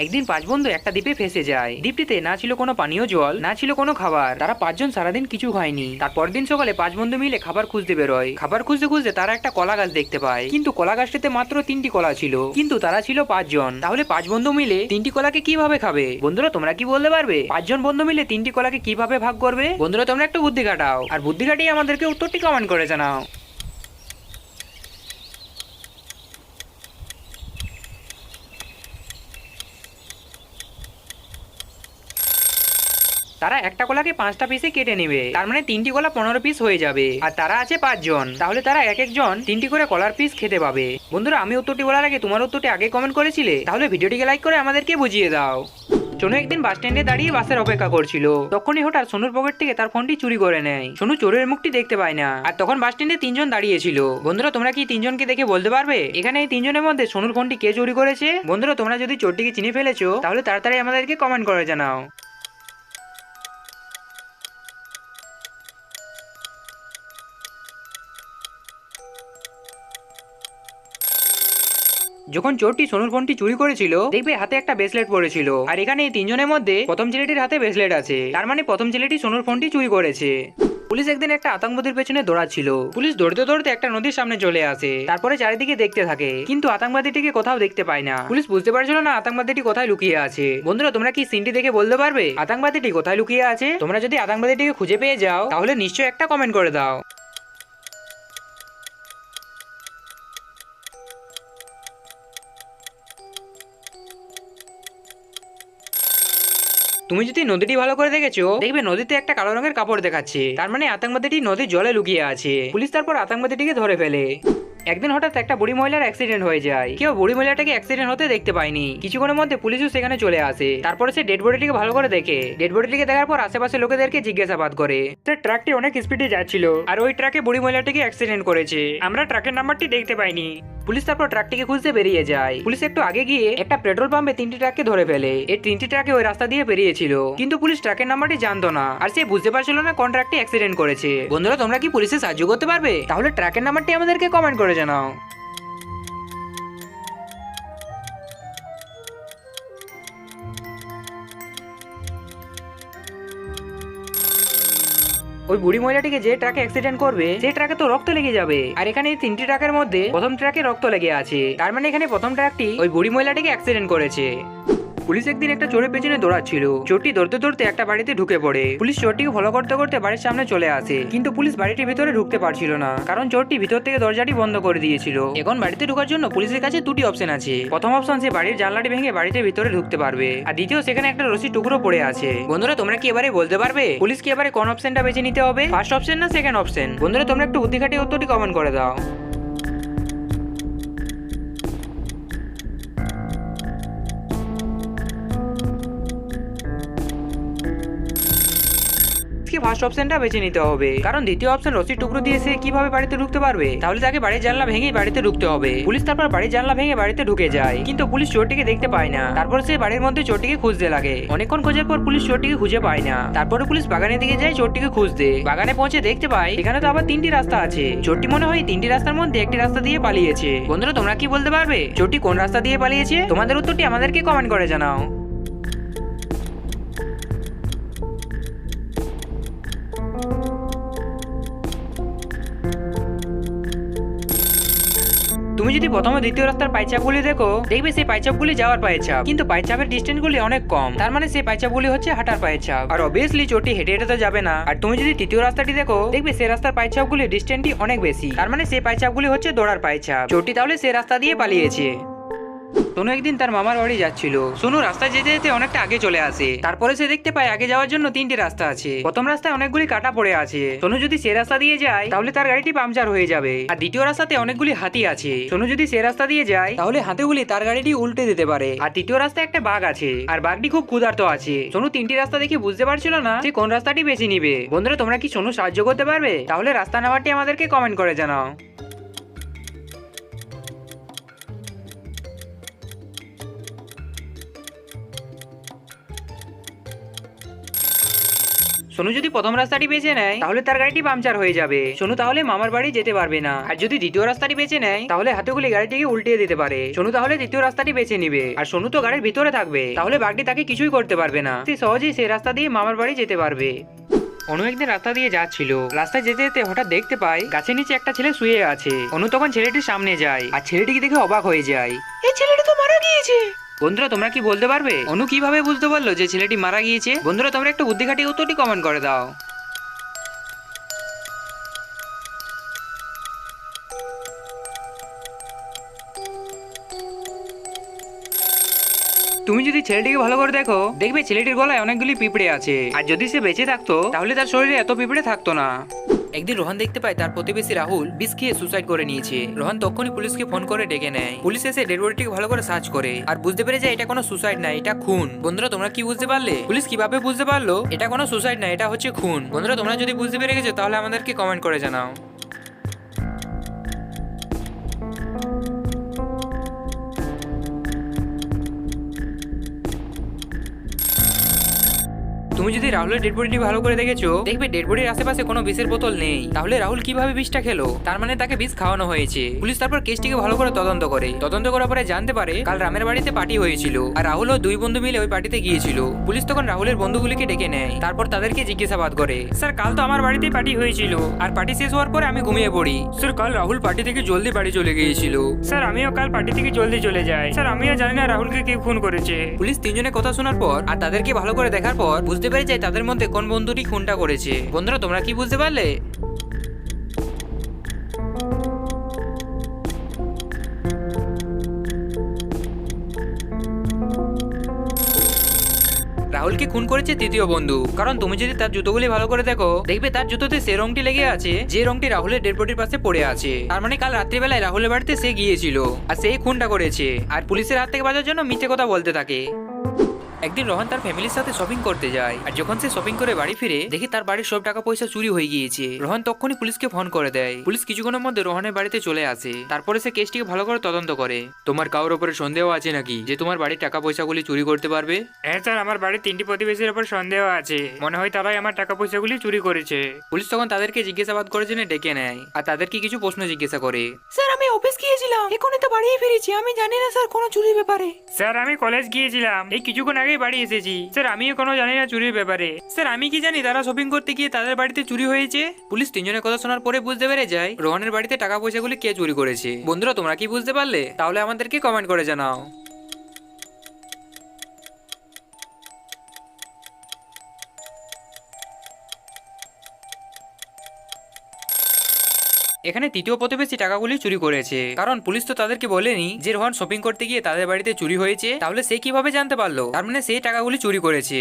একদিন 5 বন্ধু একটা দ্বীপে ফেসে যায়। দ্বীপটিতে না ছিল কোনো পানীয় জল, না ছিল কোনো খাবার। তারা 5 জন সারাদিন কিছু খায়নি। তারপর দিন সকালে 5 বন্ধু মিলে খাবার খুঁজতে বেরোয়। খাবার খুঁজতে খুঁজতে তারা একটা কলা গাছ দেখতে পায়, কিন্তু কলা গাছটিতে মাত্র 3টি কলা ছিল, কিন্তু তারা ছিল 5 জন। তাহলে 5 বন্ধু মিলে 3টি কলাকে কিভাবে খাবে? বন্ধুরা তোমরা কি বলতে পারবে 5 জন বন্ধু মিলে 3টি কলাকে কিভাবে ভাগ করবে? বন্ধুরা তোমরা একটু বুদ্ধি খাটাও, আর বুদ্ধি খাটিয়ে আমাদেরকে উত্তরটি কমেন্ট করে জানাও। তারা একটা কলাকে 5টা পিসে কেটে নেবে, তার মানে 3টি কলা 15 পিস হয়ে যাবে। আর তারা আছে 5 জন, তাহলে তারা এক একজন 3টি করে কলার পিস খেতে পাবে। বন্ধুরা আমি উত্তরটি বলার আগে তোমার উত্তরটি আগে কমেন্ট করেছিলে, তাহলে ভিডিওটিকে লাইক করে আমাদেরকে বুঝিয়ে দাও। সোনু একদিন বাস স্ট্যান্ডে দাঁড়িয়ে বাসের অপেক্ষা করছিল। তখনই হঠাৎ সোনুর পকেট থেকে তার ফোনটি চুরি করে নেয়। সোনু চোরের মুখটি দেখতে পায় না, আর তখন বাস স্ট্যান্ডে 3 জন দাঁড়িয়ে ছিল। বন্ধুরা তোমরা কি 3 জনকে দেখে বলতে পারবে এখানে এই 3 জনের মধ্যে সোনুর ফোনটি কে চুরি করেছে? বন্ধুরা তোমরা যদি চোরটিকে চিনে ফেলেছো, তাহলে তাড়াতাড়ি আমাদেরকে কমেন্ট করে জানাও। যখন চোরটি সোনুর ফোনটি চুরি করেছিল, দেখবে হাতে একটা ব্রেসলেট পরেছিল। আর এখানে এই 3 জনের মধ্যে প্রথম ছেলেটির হাতে ব্রেসলেট আছে, তার মানে প্রথম ছেলেটি সোনুর ফোনটি চুরি করেছে। পুলিশ একদিন একটা আতঙ্কবাদীর পেছনে দৌড়াচ্ছিল। পুলিশ দৌড়তে দৌড়তে একটা নদীর সামনে চলে আসে, তারপরে চারিদিকে দেখতে থাকে, কিন্তু আতঙ্কবাদীটিকে কোথাও দেখতে পায় না। পুলিশ বুঝতে পারছিল না আতঙ্কবাদীটি কোথায় লুকিয়ে আছে। বন্ধুরা তোমরা কি সিনটি দেখে বলতে পারবে আতঙ্কবাদীটি কোথায় লুকিয়ে আছে? তোমরা যদি আতঙ্কবাদীটিকে খুঁজে পেয়ে যাও, তাহলে নিশ্চয়ই একটা কমেন্ট করে দাও। তুমি যদি নদীটি ভালো করে দেখেছো, দেখবে নদীতে একটা কালো রঙের কাপড় দেখাচ্ছে, তার মানে আতঙ্কবাদীটি নদীর জলে লুকিয়ে আছে। পুলিশ তারপর আতঙ্কবাদীটিকে ধরে ফেলে। একদিন হঠাৎ একটা বুড়ি মহিলার অ্যাক্সিডেন্ট হয়ে যায়। কেউ বুড়ি মহিলাটাকে অ্যাক্সিডেন্ট হতে দেখতে পায়নি। কিছুক্ষণের মধ্যে পুলিশও সেখানে চলে আসে। তারপরে সে ডেড বডিটিকে ভালো করে দেখে। ডেড বডিটিকে দেখার পর আশেপাশে লোকেদেরকে জিজ্ঞাসাবাদ করে। ট্রাকটি অনেক স্পিডে যাচ্ছিল, আর ওই ট্রাকে বুড়ি মহিলাটিকে অ্যাক্সিডেন্ট করেছে। আমরা ট্রাকের নাম্বারটি দেখতে পাইনি। পুলিশ তারপর ট্রাকটিকে খুঁজতে বেরিয়ে যায়। পুলিশ একটু আগে গিয়ে একটা পেট্রোল পাম্পে 3টি ট্রাককে ধরে ফেলে। এই 3টি ট্রাকে ওই রাস্তা দিয়ে বেরিয়েছিল, কিন্তু পুলিশ ট্রাকের নাম্বারটি জানতো না, আর সে বুঝতে পারছিল না কোন ট্রাকটি অ্যাক্সিডেন্ট করেছে। বন্ধুরা তোমরা কি পুলিশে সাহায্য করতে পারবে? তাহলে ট্রাকের নাম্বারটি আমাদেরকে কমেন্ট করে জানাও। ওই বুড়ি মহিলাটিকে যে ট্রাকে অ্যাক্সিডেন্ট করবে, সেই ট্রাকে তো রক্ত লেগে যাবে। আর এখানে এই 3টি ট্রাকের মধ্যে প্রথম ট্রাকে রক্ত লেগে আছে, তার মানে এখানে প্রথম ট্রাকটি ওই বুড়ি মহিলাটিকে অ্যাক্সিডেন্ট করেছে। পুলিশ একদিন একটা চোরের পেছনে দৌড়াচ্ছিল। চোরটি দৌড়তে দৌড়তে একটা বাড়িতে ঢুকে পড়ে। পুলিশ চোরটিকে ফলো করতে করতে বাড়ির সামনে চলে আসে, কিন্তু পুলিশ বাড়িটির ভিতরে ঢুকতে পারছিল না, কারণ চোরটি ভিতর থেকে দরজাটি বন্ধ করে দিয়েছিল। এখন বাড়িতে ঢোকার জন্য পুলিশের কাছে 2টি অপশন আছে। প্রথম অপশন, সে বাড়ির জানলাটি ভেঙে বাড়িতে ভিতরে ঢুকতে পারবে, আর দ্বিতীয়, সেখানে একটা রশি টুকরো পড়ে আছে। বন্ধুরা তোমরা কি এবারে বলতে পারবে পুলিশ কি এবারে কোন অপশনটা বেছে নিতে হবে, ফার্স্ট অপশন না সেকেন্ড অপশন? বন্ধুরা তোমরা একটু বুদ্ধি খাটিয়ে উত্তরটি কমেন্ট করে দাও। ফার্স্ট অপশনটা বেছে নিতে হবে, কারণ দ্বিতীয় অপশন রশির টুকরো দিয়ে সে কিভাবে বাড়িতে ঢুকতে পারবে? তাহলে তাকে বাড়ির জানলা ভেঙেই বাড়িতে ঢুকতে হবে। পুলিশ তারপর বাড়ির জানলা ভেঙে বাড়িতে ঢুকে যায়, কিন্তু পুলিশ চোরটিকে দেখতে পায় না। তারপর সে বাড়ির মধ্যে চোরটিকে খুঁজতে লাগে। অনেকক্ষণ খোঁজার পর পুলিশ চোরটিকে খুঁজে পায় না। তারপরে পুলিশ বাগানের দিকে যায় চোরটিকে খুঁজতে। বাগানে পৌঁছে দেখতে পায় এখানে তো আবার 3টি রাস্তা আছে। চোরটি মনে হয় 3টি রাস্তার মধ্যে একটি রাস্তা দিয়ে পালিয়েছে। বন্ধুরা তোমরা কি বলতে পারবে চোরটি কোন রাস্তা দিয়ে পালিয়েছে? তোমাদের উত্তরটি আমাদেরকে কমেন্ট করে জানাও। তুমি যদি প্রথমে দ্বিতীয় রাস্তার পাইচাপগুলি দেখো, দেখবে সেই পাইচাপগুলি যাওয়ার পায়ের ছাপ, কিন্তু পাইচাপের ডিস্টেন্সগুলি অনেক কম, তার মানে সেই পাইচাপগুলি হচ্ছে হাঁটার পায়ের ছাপ। আর অবভিয়াসলি চোরটি হেঁটে হেঁটে তো যাবে না। আর তুমি যদি তৃতীয় রাস্তাটি দেখো, দেখবে সেই রাস্তার পাইচাপগুলি ডিস্টেন্সটি অনেক বেশি, তার মানে সেই পাইচাপগুলি হচ্ছে দৌড়ার পায়ের ছাপ। চোরটি তাহলে সেই রাস্তা দিয়ে পালিয়েছে। সোনু একদিন তার মামার বাড়ি যাচ্ছিল। সোনু রাস্তায় যেতে যেতে অনেকটা আগে চলে আসে। তারপরে সে দেখতে পায় আগে যাওয়ার জন্য 3টি রাস্তা আছে। প্রথম রাস্তায় অনেকগুলি কাটা পড়ে আছে। সোনু যদি সে রাস্তা দিয়ে যায়, তাহলে তার গাড়িটি পাংচার হয়ে যাবে। আর দ্বিতীয় রাস্তাতে অনেকগুলি হাতি আছে। সোনু যদি সে রাস্তা দিয়ে যায়, তাহলে হাতিগুলি তার গাড়িটি উল্টে দিতে পারে। আর তৃতীয় রাস্তায় একটা বাঘ আছে, আর বাঘটি খুব ক্ষুধার্ত আছে। সোনু 3টি রাস্তা দেখে বুঝতে পারছিল না যে কোন রাস্তাটি বেছে নিবে। বন্ধুরা তোমরা কি সোনু সাহায্য করতে পারবে? তাহলে রাস্তা নাম্বারটি আমাদেরকে কমেন্ট করে জানাও। সোনু যদি প্রথম রাস্তাটি বেছে নেয় তাহলে তার গাড়িটি পাংচার হয়ে যাবে, সোনু তাহলে মামার বাড়ি যেতে পারবে না। আর যদি দ্বিতীয় রাস্তাটি বেছে নেয় তাহলে হাতুগুলি গাড়িটিকে উল্টিয়ে দিতে পারে, সোনু তাহলে দ্বিতীয় রাস্তাটি বেছে নিবে। আর সোনু তো গাড়ির ভিতরে থাকবে, তাহলে বাঘটি তাকে কিছুই করতে পারবে না, সে সহজেই সেই রাস্তা দিয়ে মামার বাড়ি যেতে পারবে। অনু একদিন রাস্তা দিয়ে যাচ্ছিল, রাস্তায় যেতে যেতে হঠাৎ দেখতে পায় গাছের নিচে একটা ছেলে শুয়ে আছে। অনু তখন ছেলেটির সামনে যায় আর ছেলেটিকে দেখে অবাক হয়ে যায়, এই ছেলেটি তো মারা গিয়েছে। বন্ধুরা তোমরা কি বলতে পারবে অনু কিভাবে বুঝতে পারলো যে ছেলেটি মারা গিয়েছে? বন্ধুরা তোমরা একটু বুদ্ধি খাটিয়ে উত্তরটি কমেন্ট করে দাও। তুমি যদি ছেলেটিকে ভালো করে দেখো দেখবে ছেলেটির গলায় অনেকগুলি পিঁপড়ে আছে, আর যদি সে বেঁচে থাকতো তাহলে তার শরীরে এত পিঁপড়ে থাকতো না। একদিন রোহন দেখতে পায় তার প্রতিবেশী রাহুল বিষ খেয়ে সুসাইড করে নিয়েছে। রোহন তখনই পুলিশকে ফোন করে ডেকে নেয়। পুলিশ এসে ডেড বডিটিকে ভালো করে সার্চ করে আর বুঝতে পেরে যায় এটা কোনো সুসাইড না, এটা খুন। বন্ধুরা তোমরা কি বুঝতে পারলে পুলিশ কিভাবে বুঝতে পারলো এটা কোনো সুসাইড না, এটা হচ্ছে খুন? বন্ধুরা তোমরা যদি বুঝতে পেরে গেছো তাহলে আমাদেরকে কমেন্ট করে জানাও। তুমি যদি রাহুলের ডেড বডিটি ভালো করে দেখেছো দেখবে ডেড বডির আশেপাশে কোনো বিষের বোতল নেই, তাহলে রাহুল কিভাবে বিষটা খেলো? তার মানে তাকে বিষ খাওয়ানো হয়েছে। পুলিশ তারপর কেসটিকে ভালো করে তদন্ত করে, তদন্ত করার পরে জানতে পারে কাল রামের বাড়িতে পার্টি হয়েছিল আর রাহুল ও দুই বন্ধু মিলে ওই পার্টিতে গিয়েছিল। পুলিশ তখন রাহুলের বন্ধুগুলিকে ডেকে নেয়, তারপর তাদেরকে জিজ্ঞাসাবাদ করে, স্যার কাল তো আমার বাড়িতেই পার্টি হয়েছিল আর পার্টি শেষ হওয়ার পরে আমি ঘুমিয়ে পড়ি। স্যার কাল রাহুল পার্টি থেকে জলদি বাড়ি চলে গিয়েছিল। স্যার আমিও কাল পার্টি থেকে জলদি চলে যাই। স্যার আমিও জানি না রাহুলকে কে খুন করেছে। পুলিশ তিনজনের কথা শোনার পর আর তাদেরকে ভালো করে দেখার পর বুঝতে পেরে যায় তাদের মধ্যে কোন বন্ধুটি খুনটা করেছে। বন্ধুরা তোমরা কি বুঝতে পারলে? রাহুলকে খুন করেছে তৃতীয় বন্ধু, কারণ তুমি যদি তার জুতোগুলি ভালো করে দেখো দেখবে তার জুতোতে সে রংটি লেগে আছে যে রংটি রাহুলের ডেড বডির পাশে পড়ে আছে। তার মানে কাল রাত্রিবেলায় রাহুলের বাড়িতে সে গিয়েছিল আর সেই খুনটা করেছে আর পুলিশের হাত থেকে বাঁচার জন্য মিথ্যে কথা বলতে থাকে। একদিন রোহন তার ফ্যামিলির সাথে শপিং করতে যায় আর যখন সে শপিং করে বাড়ি ফিরে দেখি তার বাড়ির সব টাকা পয়সা চুরি হয়ে গিয়েছে। রোহন তখনই পুলিশকে ফোন করে দেয়। পুলিশ কিছুক্ষণের মধ্যে রোহনের বাড়িতে চলে আসে, তারপরে সে কেসটিকে ভালো করে তদন্ত করে। তোমার কারোর উপরে সন্দেহ আছে নাকি যে তোমার বাড়ির টাকা পয়সাগুলি চুরি করতে পারবে? হ্যাঁ স্যার, আমার বাড়ির 3টি প্রতিবেশীর উপর সন্দেহ আছে, মনে হয় তারাই আমার টাকা পয়সাগুলি চুরি করেছে। পুলিশ তখন তাদেরকে জিজ্ঞাসাবাদ করার জন্য ডেকে নেয় আর তাদেরকে কিছু প্রশ্ন জিজ্ঞাসা করে। স্যার আমি অফিস গিয়েছিলাম, এখনই তো বাড়ি ফিরেছি, আমি জানি না স্যার কোনো চুরির ব্যাপারে। স্যার আমি কলেজ গিয়েছিলাম, এই কিছুক্ষণ আগেই বাড়ি এসেছি। স্যার আমিও কোনো জানি না চুরির ব্যাপারে। স্যার আমি কি জানি তারা শপিং করতে গিয়ে তাদের বাড়িতে চুরি হয়েছে। পুলিশ তিনজনের কথা শোনার পরে বুঝতে পেরে যায় রোহনের বাড়িতে টাকা পয়সাগুলি কে চুরি করেছে। বন্ধুরা তোমরা কি বুঝতে পারলে? তাহলে আমাদেরকে কমেন্ট করে জানাও। এখানে তৃতীয় প্রতিবেশী টাকাগুলি চুরি করেছে, কারণ পুলিশ তো তাদেরকে বলেনি যে রোহন শপিং করতে গিয়ে তাদের বাড়িতে চুরি হয়েছে, তাহলে সে কিভাবে জানতে পারলো? তার মানে সেই টাকাগুলি চুরি করেছে।